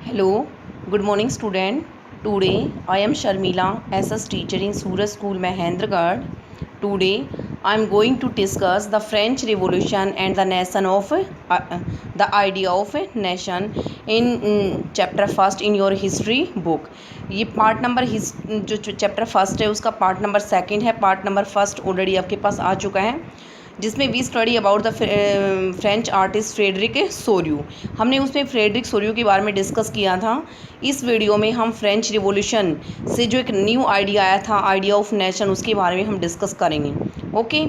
Hello, good morning student. Today I am Sharmila, SS teacher in Suraj School, Mahendragarh. Today I am going to discuss the French Revolution and the idea of a nation in chapter first in your history book. ये part number जो chapter first है उसका part number second है. Part number first already आपके पास आ चुका है, जिसमें we study about the French artist Frederic Sorrieu. हमने उसमें फ्रेडरिक सोरियू के बारे में डिस्कस किया था. इस वीडियो में हम फ्रेंच रिवॉल्यूशन से जो एक न्यू आइडिया आया था, आइडिया ऑफ नेशन, उसके बारे में हम डिस्कस करेंगे. ओके,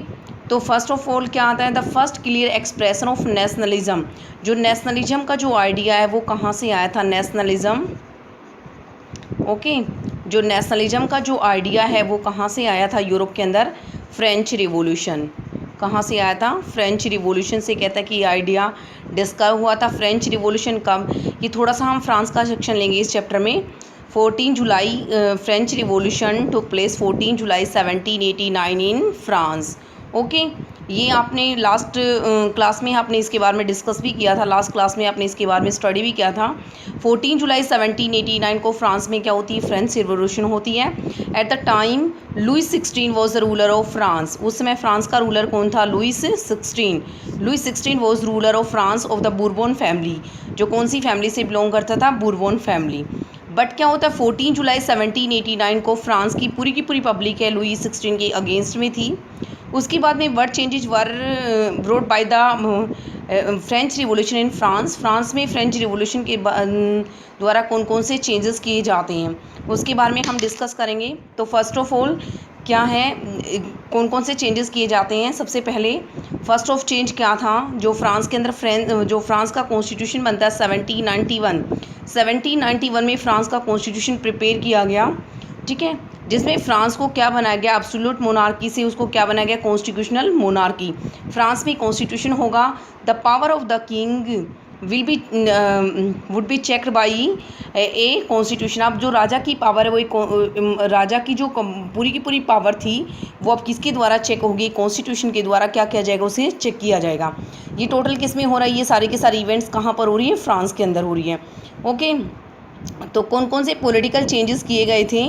तो फर्स्ट ऑफ ऑल क्या आता है, the first clear expression of nationalism. जो नेशनलिज्म का जो आइडिया है वो कहाँ से आया था? नेशनलिज्म. ओके, जो नेशनलिज्म का जो आइडिया है वो कहाँ से आया था? यूरोप के अंदर फ्रेंच रिवॉल्यूशन. कहाँ से आया था? फ्रेंच रिवॉल्यूशन से. कहता है कि ये आइडिया डिस्कस हुआ था. फ्रेंच रिवॉल्यूशन कब? ये थोड़ा सा हम फ्रांस का सेक्शन लेंगे इस चैप्टर में. 14 July French revolution took place 14 July 1789 in France. Okay, ये आपने लास्ट क्लास में आपने इसके बारे में डिस्कस भी किया था. लास्ट क्लास में आपने इसके बारे में स्टडी भी किया था. 14 जुलाई 1789 को फ्रांस में क्या होती है? फ्रेंच रिवॉल्यूशन होती है. At the time Louis 16 was the ruler of France. उस समय फ्रांस का रूलर कौन था? Louis 16. Louis 16 was ruler of France of the Bourbon family. जो कौन सी फैमिली से बिलोंग करता था? बुरबोन फैमिली. बट क्या होता है, 14 जुलाई 1789 को फ्रांस की पूरी पब्लिक है लुइस 16 के अगेंस्ट में थी. उसके बाद में world changes were brought by the French Revolution in France. France में फ्रेंच रिवॉल्यूशन के द्वारा कौन कौन से चेंजेस किए जाते हैं उसके बारे में हम डिस्कस करेंगे. तो फर्स्ट ऑफ ऑल क्या है, कौन कौन से चेंजेस किए जाते हैं? सबसे पहले फर्स्ट ऑफ चेंज क्या था? जो फ्रांस के अंदर जो फ्रांस का कॉन्स्टिट्यूशन बनता है 1791 में फ्रांस का कॉन्स्टिट्यूशन प्रिपेयर किया गया. ठीक है, जिसमें फ्रांस को क्या बनाया गया? एब्सोल्यूट मोनार्की से उसको क्या बनाया गया? Constitutional monarchy. फ्रांस में कॉन्स्टिट्यूशन होगा. The power of the king would be checked by a constitution. अब जो राजा की पावर है वो राजा की जो पूरी की पूरी पावर थी वो अब किसके द्वारा चेक होगी? कॉन्स्टिट्यूशन के द्वारा क्या किया जाएगा? उसे चेक किया जाएगा. ये टोटल किस में हो रहा है? ये सारे के सारे इवेंट्स कहाँ पर हो रही है? फ्रांस के अंदर हो रही है. ओके, तो कौन कौन से पॉलिटिकल चेंजेस किए गए थे?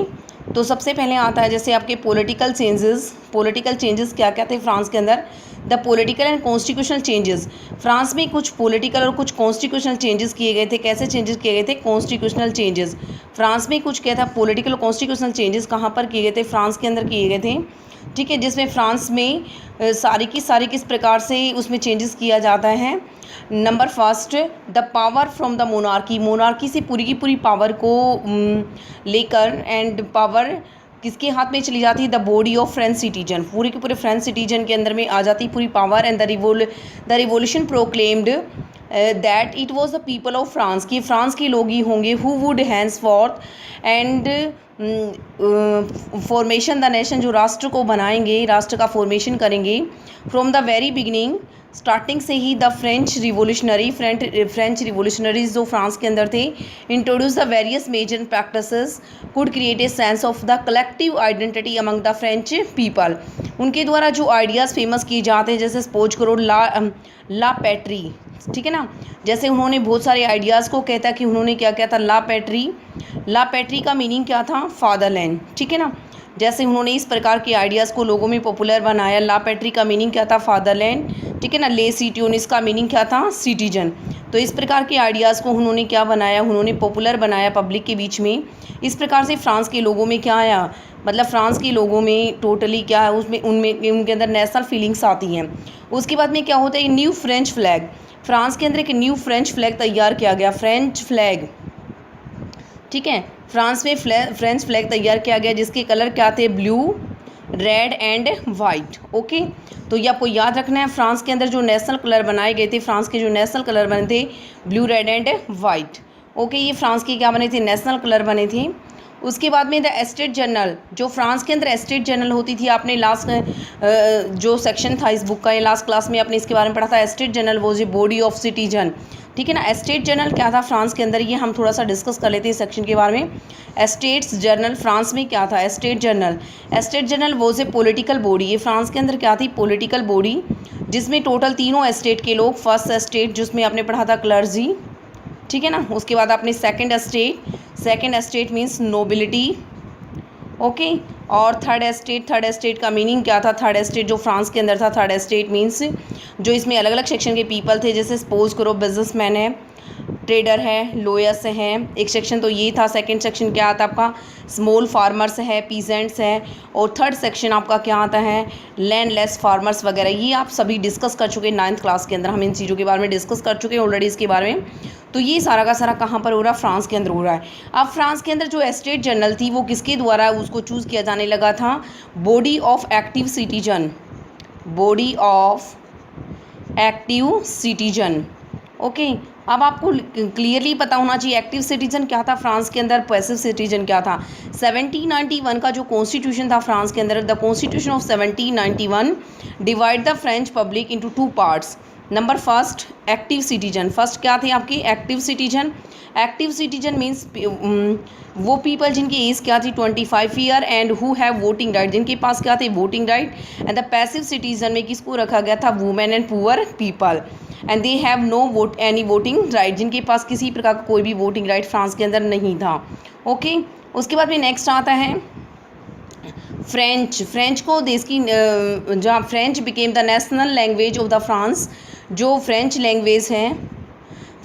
तो सबसे पहले आता है जैसे आपके पॉलिटिकल चेंजेस क्या क्या थे फ्रांस के अंदर? The political and constitutional changes. France में कुछ पॉलिटिकल और कुछ कॉन्स्टिट्यूशनल चेंजेस किए गए थे. कैसे चेंजेस किए गए थे? Constitutional changes. फ्रांस में कुछ क्या था? पॉलिटिकल और कॉन्स्टिट्यूशनल चेंजेस कहाँ पर किए गए थे? फ्रांस के अंदर किए गए थे. ठीक है, जिसमें फ्रांस में सारी किस प्रकार से उसमें चेंजेस किया जाता है. Number first, the power from the monarchy से पूरी की पूरी पावर को लेकर, एंड पावर किसके हाथ में चली जाती है? The body of French citizen. पूरे के पूरे फ्रेंच सिटीजन के अंदर में आ जाती है पूरी power. And the revolution proclaimed that it was the people of France. कि फ्रांस के लोग ही होंगे who would henceforth and formation the nation. जो राष्ट्र को बनाएंगे, राष्ट्र का फॉर्मेशन करेंगे. From the very beginning, starting से ही द फ्रेंच रिवोल्यूशनरीज जो फ्रांस के अंदर थे, introduce the various major practices could create a sense of the collective identity among the French people. उनके द्वारा जो आइडियाज़ फेमस किए जाते हैं, जैसे सपोज करो ला पैट्री. ठीक है ना, जैसे उन्होंने बहुत सारे आइडियाज़ को कहता कि उन्होंने क्या किया था? ला पैट्री का मीनिंग क्या था? फादरलैंड. ठीक है ना, जैसे उन्होंने इस प्रकार के आइडियाज़ को लोगों में पॉपुलर बनाया. ला पैट्री का मीनिंग क्या था? फादरलैंड. ठीक है ना, ले सिटियोनिस का मीनिंग क्या था? सिटीजन. तो इस प्रकार के आइडियाज़ को उन्होंने क्या बनाया? उन्होंने पॉपुलर बनाया पब्लिक के बीच में. इस प्रकार से फ्रांस के लोगों में क्या आया? मतलब फ्रांस के लोगों में टोटली क्या है, उसमें उनके अंदर नेशनल फीलिंग्स आती हैं. उसके बाद में क्या होता है? New French flag. फ्रांस के अंदर एक न्यू फ्रेंच फ्लैग तैयार किया गया, फ्रेंच फ्लैग. ठीक है, फ्रांस में फ्रेंच फ्लैग तैयार किया गया जिसके कलर क्या थे? Blue, red and white. Okay, तो ये आपको याद रखना है. फ्रांस के अंदर जो नेशनल कलर बनाए गए थे, फ्रांस के जो नेशनल कलर बने थे blue, red and white. Okay, ये फ्रांस के क्या बने थे? नेशनल कलर बने थे. उसके बाद में द एस्टेट जनरल. जो फ्रांस के अंदर एस्टेट जनरल होती थी, आपने लास्ट जो सेक्शन था इस बुक का, ये लास्ट क्लास में आपने इसके बारे में पढ़ा था. Estate general was a body of citizen. ठीक है ना, एस्टेट जनरल क्या था फ्रांस के अंदर? ये हम थोड़ा सा डिस्कस कर लेते हैं सेक्शन के बारे में. एस्टेट्स जनरल फ्रांस में क्या था? Estate general was a political body. ये फ्रांस के अंदर क्या थी? पॉलिटिकल बॉडी, जिसमें टोटल तीनों एस्टेट के लोग, फर्स्ट एस्टेट जिसमें आपने पढ़ा था क्लर्जी, ठीक है ना। उसके बाद आपने second estate means nobility, okay. और थर्ड एस्टेट का मीनिंग क्या था? थर्ड एस्टेट जो फ्रांस के अंदर था, थर्ड एस्टेट मीन्स जो इसमें अलग अलग सेक्शन के पीपल थे, जैसे सपोज करो बिजनेसमैन है, ट्रेडर है, लॉयर्स हैं, एक सेक्शन तो ये था। सेकंड सेक्शन क्या आता है आपका? स्मॉल फार्मर्स है, पीजेंट्स हैं। और थर्ड सेक्शन आपका क्या आता है? लैंडलेस फार्मर्स वगैरह। ये आप सभी डिस्कस कर चुके हैं 9th क्लास के अंदर, हम इन चीज़ों के बारे में डिस्कस कर चुके हैं ऑलरेडी इसके बारे में। तो ये सारा का सारा कहाँ पर हो रहा है? फ्रांस के अंदर हो रहा है। अब फ्रांस के अंदर जो एस्टेट जनरल थी वो किसके द्वारा उसको चूज़ किया जाने लगा था? Body of active citizen, body of active citizen, okay. अब आपको क्लियरली पता होना चाहिए एक्टिव सिटीजन क्या था फ्रांस के अंदर, पैसिव सिटीजन क्या था। 1791 का जो कॉन्स्टिट्यूशन था फ्रांस के अंदर, the constitution of 1791 divide the French public into 2 parts. Number first active citizen, first क्या थे आपकी? Active citizen. Active citizen means वो पीपल जिनकी एज क्या थी? 25 year and who have voting right, जिनके पास क्या थे? Voting right. And the passive citizen में किसको रखा गया था? Women and poor people and they have no vote any voting right, जिनके पास किसी प्रकार का कोई भी वोटिंग राइट फ्रांस के अंदर नहीं था, ओके। उसके बाद में नेक्स्ट आता है फ्रेंच। फ्रेंच को देश की जहाँ French became the national language of the France, जो फ्रेंच लैंग्वेज है,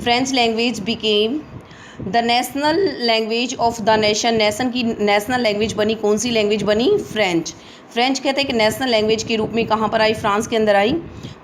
French language became the national language of the nation. Nation की नेशनल लैंग्वेज बनी, कौन सी लैंग्वेज बनी? फ्रेंच। फ्रेंच कहते हैं कि नेशनल लैंग्वेज के रूप में कहाँ पर आई? फ्रांस के अंदर आई,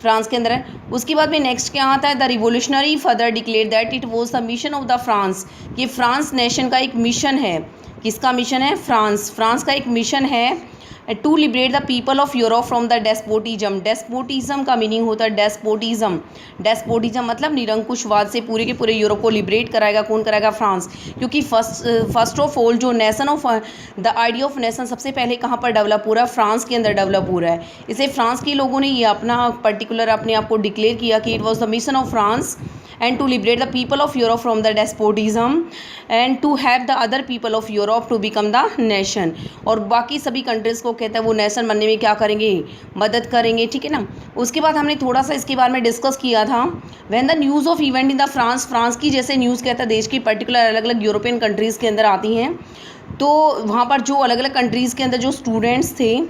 फ्रांस के अंदर है। उसके बाद में नेक्स्ट क्या आता है? The revolutionary further declare that it was the mission of the France, कि फ्रांस नेशन का एक मिशन है। किसका मिशन है? फ्रांस। फ्रांस का एक मिशन है to liberate the people of Europe from the despotism. Despotism का मीनिंग होता है डेस्पोटिज्म। डेस्पोटिज्म मतलब निरंकुशवाद से पूरे के पूरे यूरोप को लिबरेट कराएगा। कौन कराएगा? फ्रांस। क्योंकि फर्स्ट ऑफ ऑल जो nation of the idea of nation सबसे पहले कहाँ पर डेवलप हो रहा है? फ्रांस के अंदर डेवलप हो रहा है। इसे फ्रांस के लोगों ने ये अपना पर्टिकुलर अपने आप को डिक्लेयर किया कि it was the mission of France and to liberate the people of Europe from the despotism and to have the other people of Europe to become the nation। और बाकी सभी कंट्रीज़ को कहता है वो नेशन बनने में क्या करेंगे? मदद करेंगे, ठीक है ना। उसके बाद हमने थोड़ा सा इसके बारे में डिस्कस किया था। When the news of event in the France, France की जैसे न्यूज़ कहता है देश की पर्टिकुलर अलग अलग यूरोपियन कंट्रीज़ के अंदर आती हैं, तो वहाँ पर जो अलग अलग कंट्रीज़ के अंदर जो स्टूडेंट्स थे,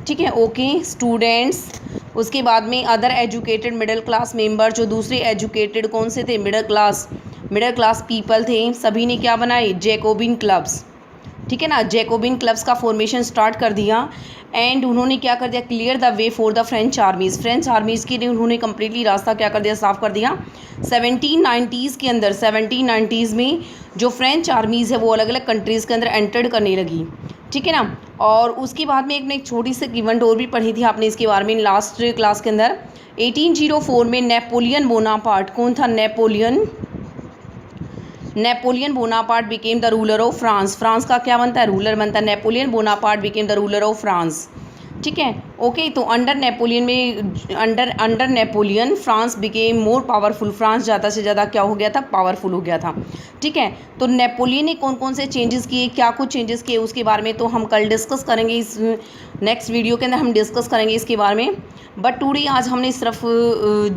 ठीक है, ओके, स्टूडेंट्स। उसके बाद में other educated middle class member, जो दूसरे एजुकेटेड कौन से थे? मिडिल क्लास पीपल थे। सभी ने क्या बनाए? जैकोबिन क्लब्स, ठीक है ना। जैकोबिन क्लब्स का फॉर्मेशन स्टार्ट कर दिया एंड उन्होंने क्या कर दिया? Clear the way for the French armies. French armies के लिए उन्होंने कम्प्लीटली रास्ता क्या कर दिया? साफ कर दिया। 1790s के अंदर, 1790s में जो फ्रेंच आर्मीज़ है वो अलग अलग कंट्रीज़ के अंदर एंटर्ड करने लगी, ठीक है ना। और उसके बाद में एक छोटी सी इवेंट और भी पढ़ी थी आपने इसके बारे में लास्ट क्लास के अंदर। 1804 में नेपोलियन बोनापार्ट, कौन था? Napoleon Bonaparte became the ruler of France. France का क्या बनता है? रूलर बनता है। Napoleon Bonaparte became the ruler of France, ठीक है, ओके। तो अंडर नेपोलियन में under Napoleon France became more powerful. France ज़्यादा से ज़्यादा क्या हो गया था? पावरफुल हो गया था, ठीक है। तो नेपोलियन ने कौन कौन से चेंजेस किए, क्या कुछ चेंजेस किए उसके बारे में तो हम कल डिस्कस करेंगे। इस नेक्स्ट वीडियो के अंदर हम डिस्कस करेंगे इसके बारे में। बट टुडे आज हमने सिर्फ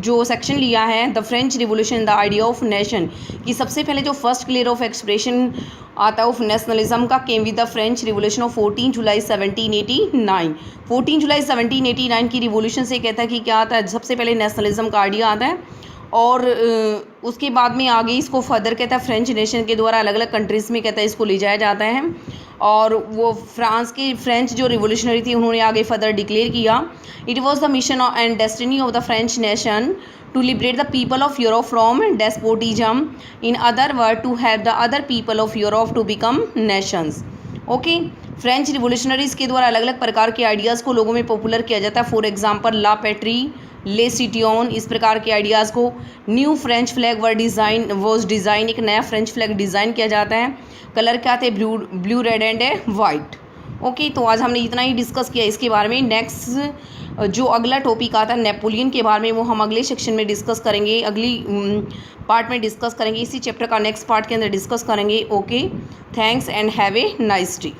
जो सेक्शन लिया है the French revolution the idea of nation, कि सबसे पहले जो फर्स्ट क्लियर ऑफ एक्सप्रेशन आता है ऑफ नेशनलिज्म का came with the French revolution of 14 July 1789। 14 July 1789 की रिवोल्यूशन से कहता है कि क्या आता है? सबसे पहले नेशनलिज्म का आइडिया आता है और उसके बाद में आगे इसको फर्दर कहता है फ्रेंच नेशन के द्वारा अलग अलग कंट्रीज़ में कहता है इसको ले जाया जाता है। और वो फ्रेंच जो रिवोल्यूशनरी थी उन्होंने आगे फर्दर डिक्लेयर किया it was the mission and destiny of the French nation to liberate the people of Europe from despotism, in other words to have the other people of Europe to become nations, okay. French revolutionaries के द्वारा अलग अलग प्रकार के ideas को लोगों में popular किया जाता है। फॉर एग्जांपल ला पैट्री, ले सिटियन, इस प्रकार के आइडियाज़ को। New French flag was design, एक नया फ्रेंच फ्लैग डिज़ाइन किया जाता है। कलर क्या थे? Blue red and white, okay. तो आज हमने इतना ही डिस्कस किया इसके बारे में। नेक्स्ट जो अगला टॉपिक आता है नेपोलियन के बारे में वो हम अगले सेक्शन में डिस्कस करेंगे, अगली पार्ट में डिस्कस करेंगे, इसी चैप्टर का नेक्स्ट पार्ट के अंदर डिस्कस करेंगे, okay. Thanks and have a nice day.